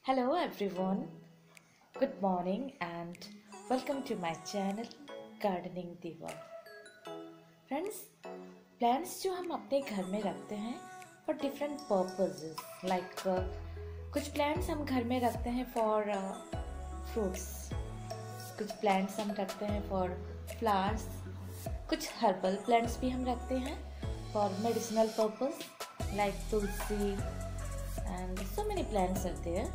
Hello everyone, good morning and welcome to my channel Gardening Diva. Friends, plants जो हम अपने घर में रखते हैं for different purposes like कुछ plants हम घर में रखते हैं for fruits, कुछ plants हम रखते हैं for flowers, कुछ herbal plants भी हम रखते हैं for medicinal purpose like tulsi and so many plants are there.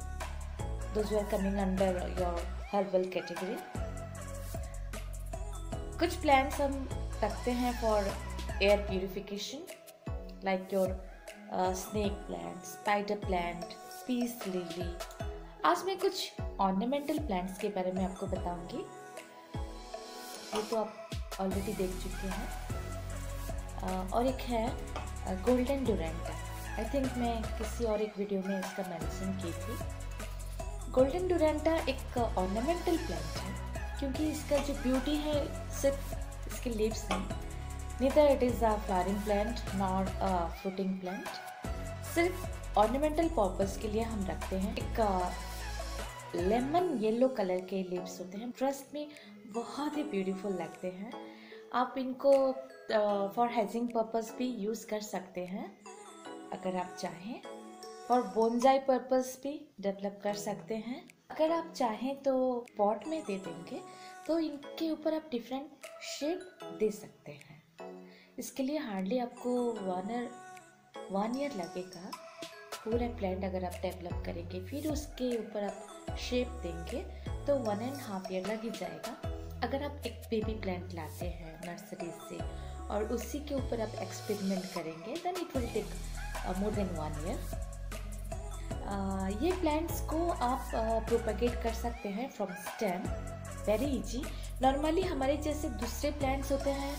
Those who are coming under your herbal category. कुछ plants हम रखते हैं for air purification like your snake plant, spider plant, peace lily. आज मैं कुछ ornamental plants के बारे में आपको बताऊंगी. ये तो आप ऑलरेडी देख चुके हैं. और एक है गोल्डन डोरेंटा. आई थिंक मैं किसी और एक वीडियो में इसका मेंशन की थी. गोल्डन डोरेंटा एक ऑर्नामेंटल प्लांट है क्योंकि इसका जो ब्यूटी है सिर्फ इसके लीव्स नहीं. Neither it is a flowering plant not a fruiting plant. सिर्फ ऑर्नामेंटल पर्पस के लिए हम रखते हैं. एक लेमन येलो कलर के लीव्स होते हैं. ट्रस्ट में बहुत ही ब्यूटीफुल लगते हैं. आप इनको फॉर हेजिंग पर्पस भी यूज़ कर सकते हैं अगर आप चाहें. और बोनजाई पर्पस भी डेवलप कर सकते हैं. अगर आप चाहें तो पॉट में दे देंगे तो इनके ऊपर आप डिफरेंट शेप दे सकते हैं. इसके लिए हार्डली आपको 1 ईयर लगेगा. पूरा प्लांट अगर आप डेवलप करेंगे फिर उसके ऊपर आप शेप देंगे तो 1.5 ईयर लग ही जाएगा. अगर आप एक बेबी प्लांट लाते हैं नर्सरी से और उसी के ऊपर आप एक्सपेरिमेंट करेंगे then it will take more than 1 year. ये प्लांट्स को आप प्रोपेगेट कर सकते हैं from stem. Very easy. Normally हमारे जैसे दूसरे प्लांट्स होते हैं,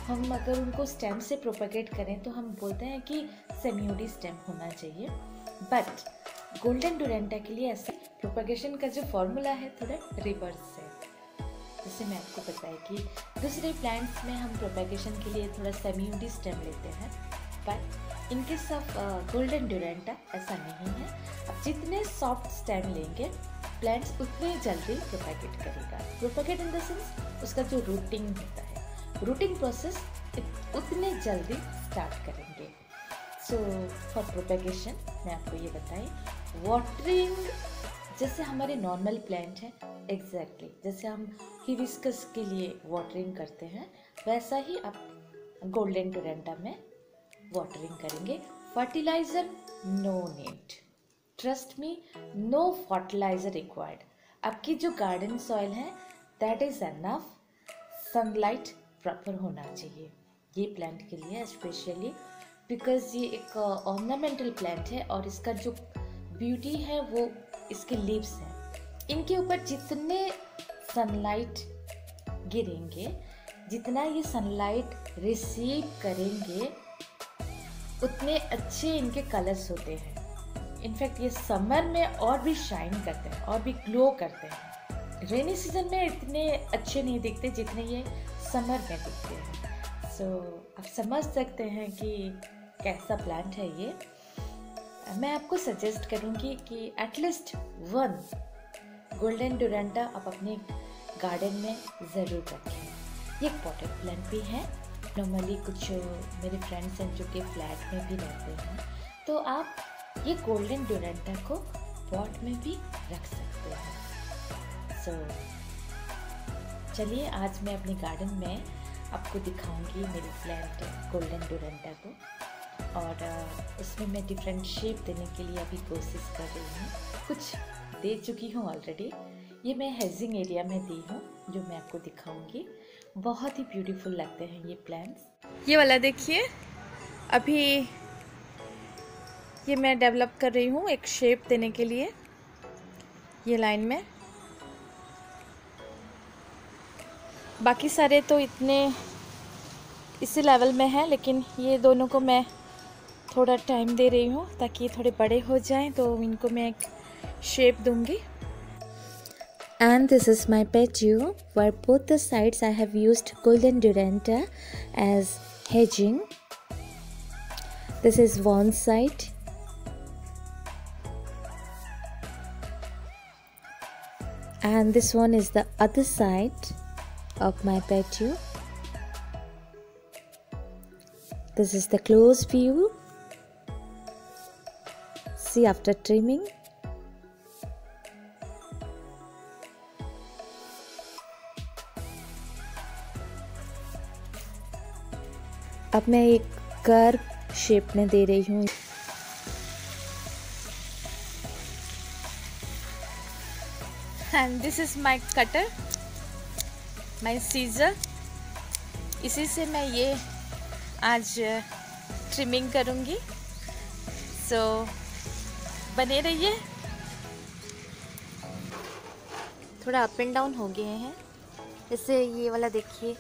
हम अगर उनको स्टेम से प्रोपेगेट करें तो हम बोलते हैं कि सेमियोडी स्टेम होना चाहिए. बट गोल्डन डोरेंटा के लिए ऐसे प्रोपेगेशन का जो फॉर्मूला है थोड़ा रिवर्स है. जैसे मैं आपको बताया कि दूसरे प्लांट्स में हम प्रोपेगेशन के लिए थोड़ा सेमियोडी स्टेम लेते हैं, but in case of golden duranta ऐसा नहीं है. आप जितने सॉफ्ट स्टेम लेंगे प्लांट्स उतने जल्दी प्रोपेगेट करेगा. प्रोपेगेट इन द सेंस उसका जो रूटिंग होता है, रूटिंग प्रोसेस उतने जल्दी स्टार्ट करेंगे. सो फॉर प्रोपेगेशन मैं आपको ये बताएं, वाटरिंग जैसे हमारे नॉर्मल प्लांट है एग्जैक्टली जैसे हम हिबिस्कस के लिए वाटरिंग करते हैं वैसा ही आप गोल्डन डोरेंटा में वाटरिंग करेंगे. Fertiliser no need. Trust me, no fertiliser required. आपकी जो गार्डन सॉइल है that is enough. Sunlight proper होना चाहिए ये प्लांट के लिए स्पेशली बिकॉज ये एक ऑर्नामेंटल प्लांट है और इसका जो ब्यूटी है वो इसके लीव्स हैं. इनके ऊपर जितने सनलाइट गिरेंगे, जितना ये सनलाइट रिसीव करेंगे उतने अच्छे इनके कलर्स होते हैं. इनफैक्ट ये समर में और भी शाइन करते हैं और भी ग्लो करते हैं. रेनी सीजन में इतने अच्छे नहीं दिखते जितने ये समर में दिखते हैं. सो आप समझ सकते हैं कि कैसा प्लांट है ये. मैं आपको सजेस्ट करूँगी कि एटलीस्ट 1 गोल्डन डोरेंटा आप अपने गार्डन में ज़रूर रखें. ये पॉटेड प्लांट भी है. नॉर्मली कुछ मेरे फ्रेंड्स हैं जो कि फ्लैट में भी रहते हैं तो आप ये गोल्डन डोरेंटा को पॉट में भी रख सकते हैं. सो चलिए आज मैं अपने गार्डन में आपको दिखाऊंगी मेरी प्लांट गोल्डन डोरेंटा को. और उसमें मैं डिफरेंट शेप देने के लिए अभी कोशिश कर रही हूँ. कुछ दे चुकी हूँ ऑलरेडी. ये मैं हेजिंग एरिया में दी हूँ जो मैं आपको दिखाऊंगी. बहुत ही ब्यूटीफुल लगते हैं ये प्लांट्स. ये वाला देखिए, अभी ये मैं डेवलप कर रही हूँ एक शेप देने के लिए ये लाइन में. बाकी सारे तो इतने इसी लेवल में है लेकिन ये दोनों को मैं थोड़ा टाइम दे रही हूँ ताकि ये थोड़े बड़े हो जाएं तो इनको मैं एक शेप दूंगी. And this is my patio where both the sides I have used golden Duranta as hedging. This is one side And this one is the other side of my patio. This is the close view. See after trimming. अब मैं एक curve shape में दे रही हूँ। And this is my cutter, my scissor. इसी से मैं ये आज ट्रिमिंग करूँगी। So बने रहिए। थोड़ा अप एंड डाउन हो गए हैं, जैसे ये वाला देखिए।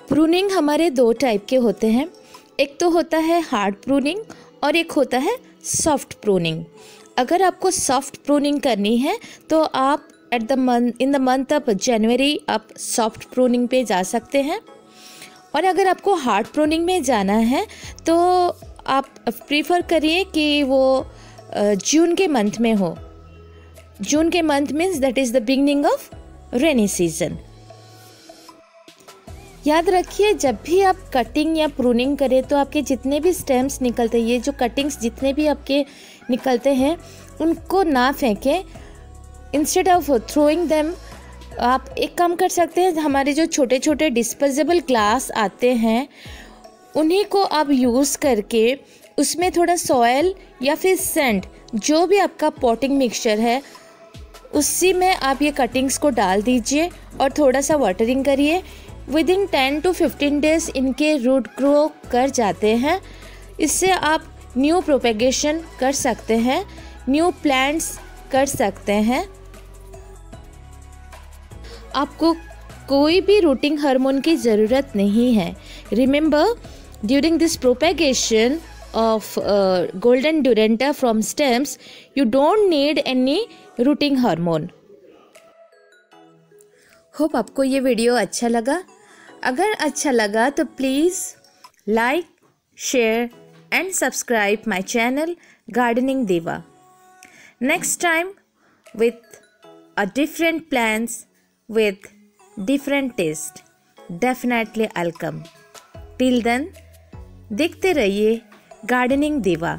प्रूनिंग हमारे दो टाइप के होते हैं, एक तो होता है हार्ड प्रूनिंग और एक होता है सॉफ्ट प्रूनिंग। अगर आपको सॉफ्ट प्रूनिंग करनी है तो आप in the month of January आप सॉफ्ट प्रूनिंग पे जा सकते हैं, और अगर आपको हार्ड प्रूनिंग में जाना है तो आप प्रीफर करिए कि वो जून के मंथ में हो। जून के month means that is the beginning of rainy season. याद रखिए, जब भी आप कटिंग या प्रूनिंग करें तो आपके जितने भी स्टेम्स निकलते हैं, ये जो कटिंग्स जितने भी आपके निकलते हैं, उनको ना फेंकें। इंस्टेड ऑफ थ्रोइंग देम आप एक काम कर सकते हैं, हमारे जो छोटे छोटे डिस्पोजेबल ग्लास आते हैं उन्हीं को आप यूज़ करके उसमें थोड़ा सॉयल या फिर सैंड, जो भी आपका पॉटिंग मिक्सचर है, उसी में आप ये कटिंग्स को डाल दीजिए और थोड़ा सा वाटरिंग करिए। विदिन 10 to 15 डेज इनके रूट ग्रो कर जाते हैं। इससे आप न्यू प्रोपेगेशन कर सकते हैं, न्यू प्लांट्स कर सकते हैं। आपको कोई भी रूटिंग हार्मोन की ज़रूरत नहीं है। Remember, during this propagation of golden duranta from stems, you don't need any rooting hormone. Hope आपको ये वीडियो अच्छा लगा। अगर अच्छा लगा तो please like, share and subscribe my channel gardening Deva. Next time with a different plants with different taste. Definitely I'll come. Till then, देखते रहिए गार्डनिंग देवा।